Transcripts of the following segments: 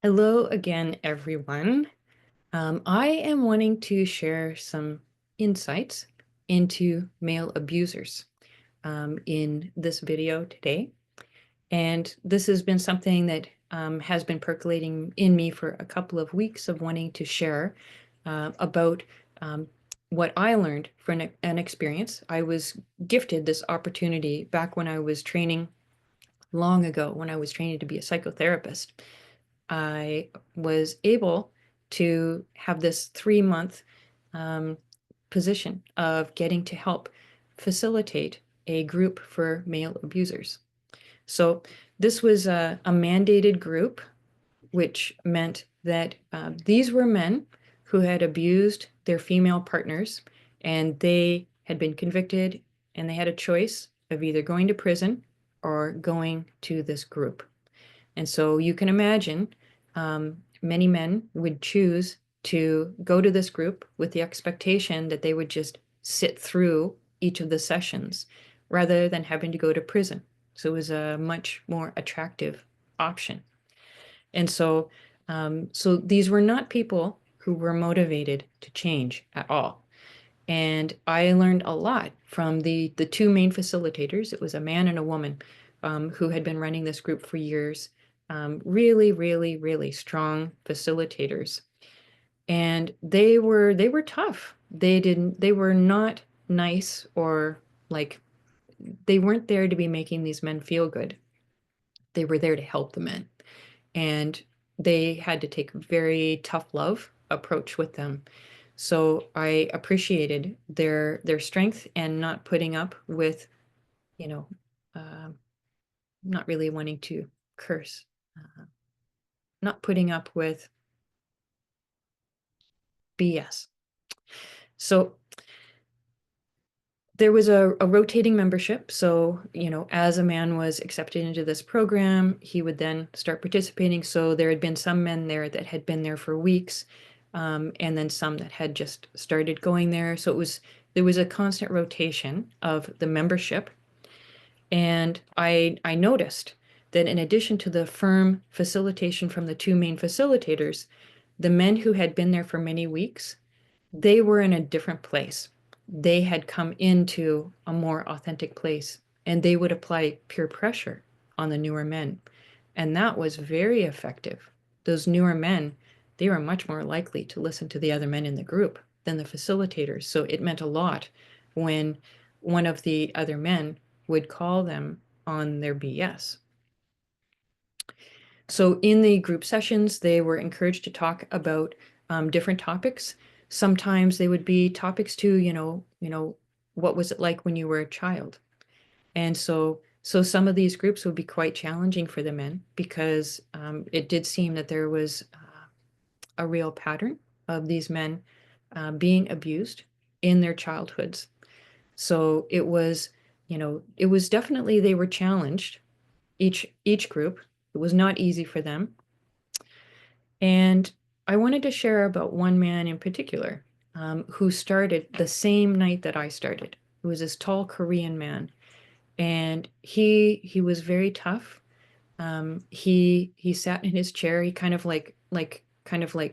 Hello again, everyone. I am wanting to share some insights into male abusers in this video today. And this has been something that has been percolating in me for a couple of weeks of wanting to share about what I learned from an experience. I was gifted this opportunity back when I was training long ago, when I was training to be a psychotherapist. I was able to have this 3-month um, position of getting to help facilitate a group for male abusers. So this was a mandated group, which meant that these were men who had abused their female partners, and they had been convicted, and they had a choice of either going to prison or going to this group. And so you can imagine many men would choose to go to this group with the expectation that they would just sit through each of the sessions rather than having to go to prison. So it was a much more attractive option. And so these were not people who were motivated to change at all. And I learned a lot from the two main facilitators. It was a man and a woman who had been running this group for years. Really, really, really strong facilitators. And they were tough. They were not nice or like they weren't there to be making these men feel good. They were there to help the men. And they had to take a very tough love approach with them. So I appreciated their strength and not putting up with, you know, uh, not really wanting to curse, uh, not putting up with BS. So there was a rotating membership. So, as a man was accepted into this program, he would then start participating. So there had been some men there that had been there for weeks, and then some that had just started going there. So there was a constant rotation of the membership. And I noticed that in addition to the firm facilitation from the two main facilitators, the men who had been there for many weeks, they were in a different place. They had come into a more authentic place, and they would apply peer pressure on the newer men. And that was very effective. Those newer men, they were much more likely to listen to the other men in the group than the facilitators. So it meant a lot when one of the other men would call them on their BS. So in the group sessions, they were encouraged to talk about different topics. Sometimes they would be topics to, what was it like when you were a child? And so some of these groups would be quite challenging for the men because it did seem that there was a real pattern of these men being abused in their childhoods. So it was definitely they were challenged, each group. It was not easy for them. And I wanted to share about one man in particular who started the same night that I started. It was this tall Korean man, and he was very tough. He sat in his chair. He kind of like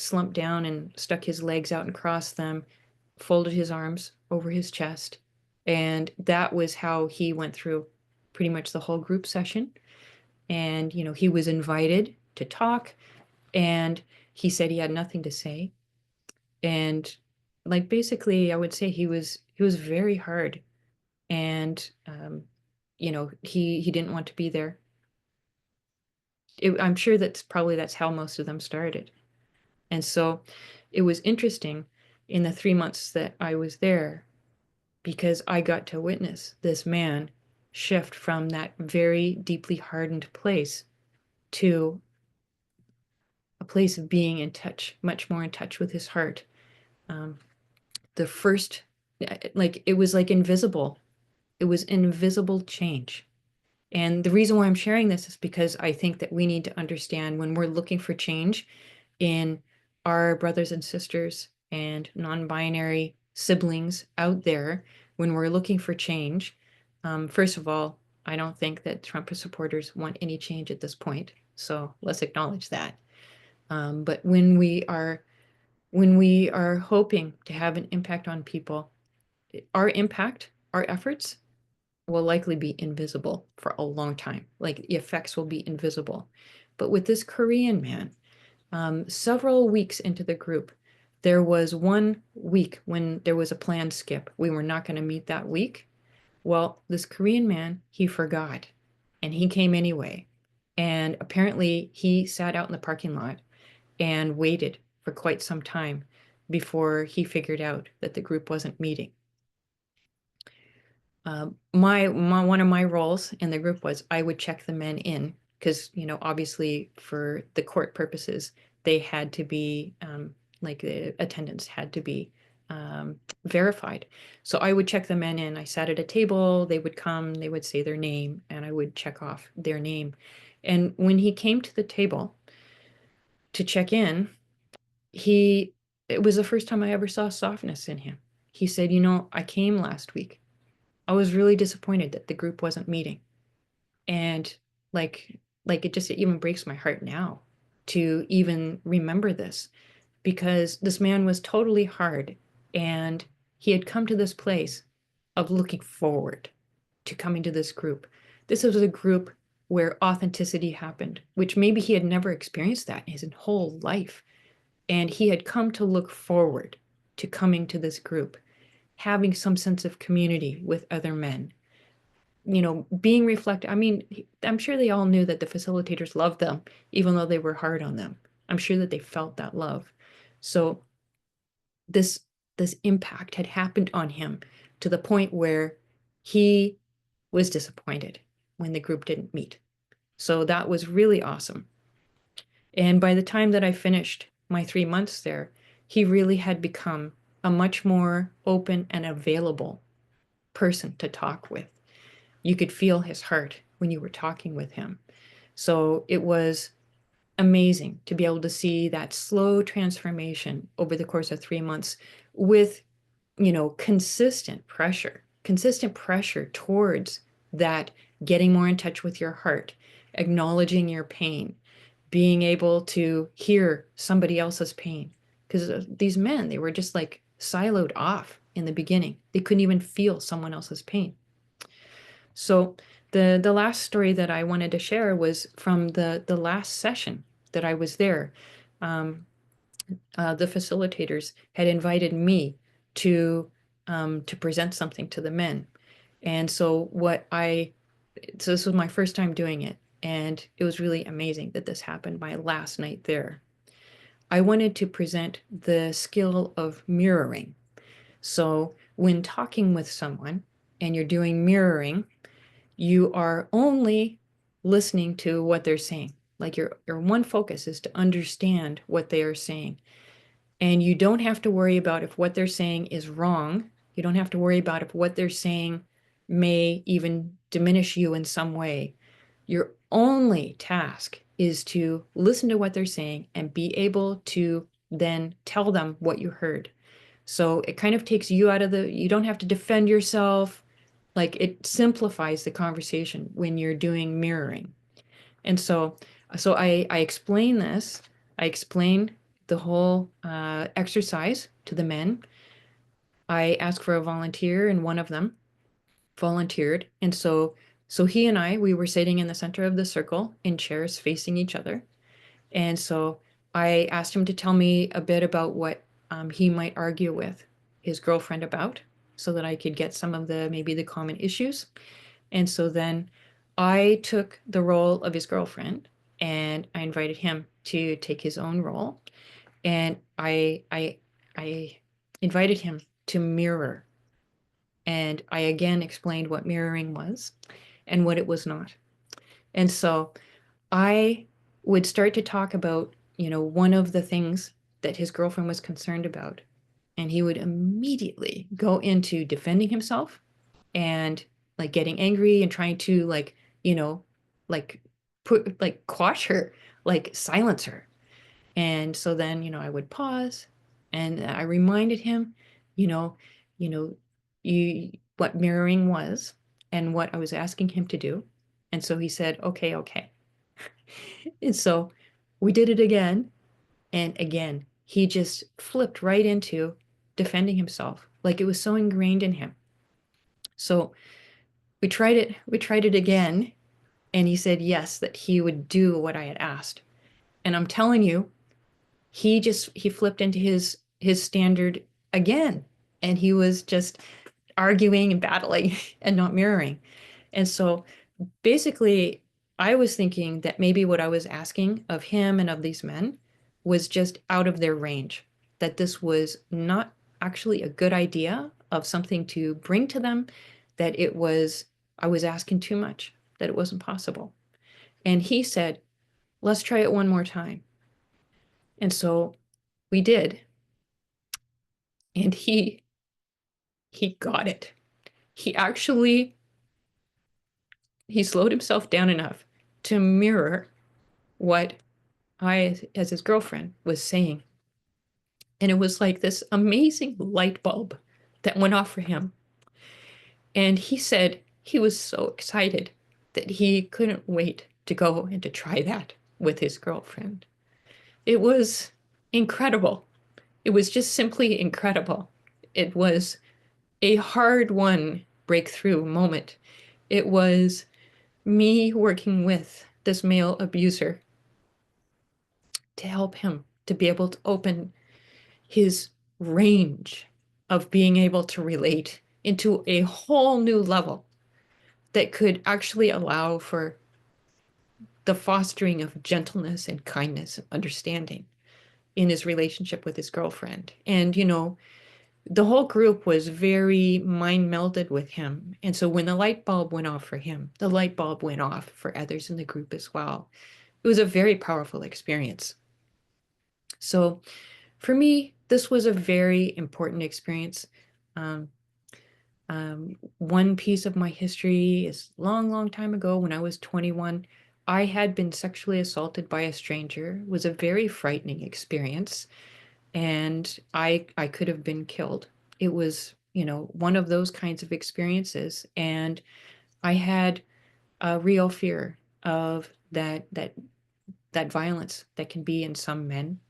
slumped down and stuck his legs out and crossed them, folded his arms over his chest, and that was how he went through pretty much the whole group session. And he was invited to talk, and he said he had nothing to say. And like basically, I would say he was very hard, and he didn't want to be there. I'm sure that's how most of them started. And so it was interesting in the 3 months that I was there because I got to witness this man shift from that very deeply hardened place to a place of being in touch, much more in touch with his heart. Um, the first, like, it was like invisible. It was invisible change. And the reason why I'm sharing this is because I think that we need to understand when we're looking for change in our brothers and sisters and non-binary siblings out there, when we're looking for change, first of all, I don't think that Trump supporters want any change at this point. So let's acknowledge that. But when we are hoping to have an impact on people, our impact, our efforts will likely be invisible for a long time. Like the effects will be invisible. But with this Korean man, several weeks into the group, there was 1 week when there was a planned skip. We were not going to meet that week. Well, this Korean man, he forgot and he came anyway. And apparently, he sat out in the parking lot and waited for quite some time before he figured out that the group wasn't meeting. My one of my roles in the group was I would check the men in because, obviously for the court purposes, they had to be like the attendance had to be verified. So I would check the men in. I sat at a table, they would come, they would say their name, and I would check off their name. And when he came to the table to check in, it was the first time I ever saw softness in him. He said, I came last week. I was really disappointed that the group wasn't meeting. And like it even breaks my heart now to even remember this because this man was totally hard and he had come to this place of looking forward to coming to this group. This was a group where authenticity happened, which maybe he had never experienced that in his whole life. And he had come to look forward to coming to this group, having some sense of community with other men, being reflected. I mean, I'm sure they all knew that the facilitators loved them, even though they were hard on them. I'm sure that they felt that love. So this this impact had happened on him to the point where he was disappointed when the group didn't meet. So that was really awesome. And by the time that I finished my 3 months there, he really had become a much more open and available person to talk with. You could feel his heart when you were talking with him. So it was amazing to be able to see that slow transformation over the course of 3 months with, consistent pressure towards that, getting more in touch with your heart, acknowledging your pain, being able to hear somebody else's pain. Because these men, they were just like siloed off in the beginning. They couldn't even feel someone else's pain. So the last story that I wanted to share was from the last session that I was there. The facilitators had invited me to present something to the men, and so this was my first time doing it, and it was really amazing that this happened my last night there. I wanted to present the skill of mirroring. So when talking with someone and you're doing mirroring, you are only listening to what they're saying. Like your one focus is to understand what they are saying. And you don't have to worry about if what they're saying is wrong. You don't have to worry about if what they're saying may even diminish you in some way. Your only task is to listen to what they're saying and be able to then tell them what you heard. So it kind of takes you out of you don't have to defend yourself. Like it simplifies the conversation when you're doing mirroring. And so I explain this. I explain the whole exercise to the men. I asked for a volunteer, and one of them volunteered. And so he and we were sitting in the center of the circle in chairs facing each other. And so I asked him to tell me a bit about what he might argue with his girlfriend about, so that I could get some of maybe the common issues. And so then I took the role of his girlfriend and I invited him to take his own role. And I invited him to mirror. And I again explained what mirroring was and what it was not. And so I would start to talk about, one of the things that his girlfriend was concerned about. And he would immediately go into defending himself and like getting angry and trying to you know, like quash her, like silence her. And so then, I would pause and I reminded him, you know, you know, what mirroring was and what I was asking him to do. And so he said, okay, okay. And so we did it again. And again, he just flipped right into defending himself, like it was so ingrained in him. So we tried it again, and he said yes, that he would do what I had asked. And I'm telling you, he flipped into his standard again, and he was just arguing and battling and not mirroring. And so basically, I was thinking that maybe what I was asking of him and of these men was just out of their range, that this was not actually a good idea of something to bring to them, that I was asking too much, that it wasn't possible. And he said, let's try it one more time. And so we did. And he got it. He actually he slowed himself down enough to mirror what I, as his girlfriend, was saying. And it was like this amazing light bulb that went off for him. And he said he was so excited that he couldn't wait to go and to try that with his girlfriend. It was incredible. It was just simply incredible. It was a hard won breakthrough moment. It was me working with this male abuser to help him to be able to open his range of being able to relate into a whole new level that could actually allow for the fostering of gentleness and kindness and understanding in his relationship with his girlfriend. And, the whole group was very mind melded with him. And so when the light bulb went off for him, the light bulb went off for others in the group as well. It was a very powerful experience. So for me, this was a very important experience. Um, One piece of my history is long, long time ago when I was 21. I had been sexually assaulted by a stranger. It was a very frightening experience, and I could have been killed. It was, one of those kinds of experiences, and I had a real fear of that violence that can be in some men.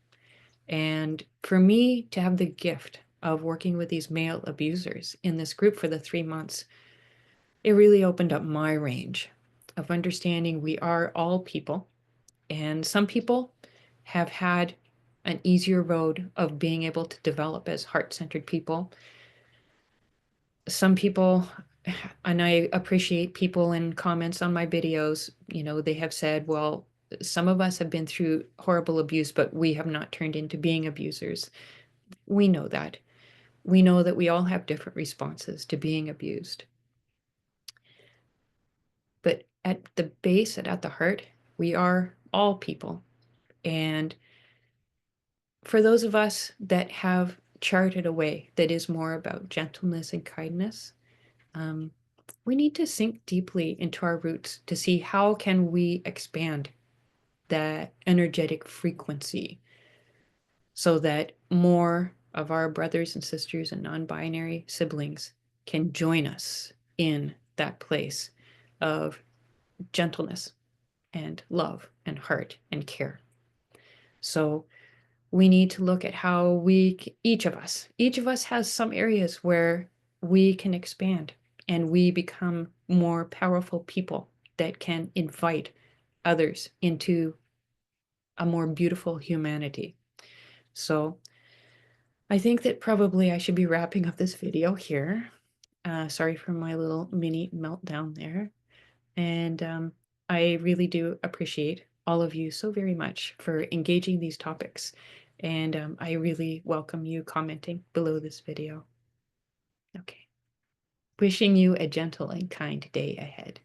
And for me to have the gift of working with these male abusers in this group for the 3 months, it really opened up my range of understanding we are all people. And some people have had an easier road of being able to develop as heart centered people. Some people, and I appreciate people in comments on my videos, they have said, well, some of us have been through horrible abuse, but we have not turned into being abusers. We know that. We know that we all have different responses to being abused. But at the base and at the heart, we are all people. And for those of us that have charted a way that is more about gentleness and kindness, um, we need to sink deeply into our roots to see how can we expand that energetic frequency so that more of our brothers and sisters and non-binary siblings can join us in that place of gentleness and love and heart and care. So we need to look at how each of us has some areas where we can expand and we become more powerful people that can invite others into a more beautiful humanity. So I think that probably I should be wrapping up this video here. Sorry for my little mini meltdown there. And I really do appreciate all of you so very much for engaging these topics. And I really welcome you commenting below this video. Okay. Wishing you a gentle and kind day ahead.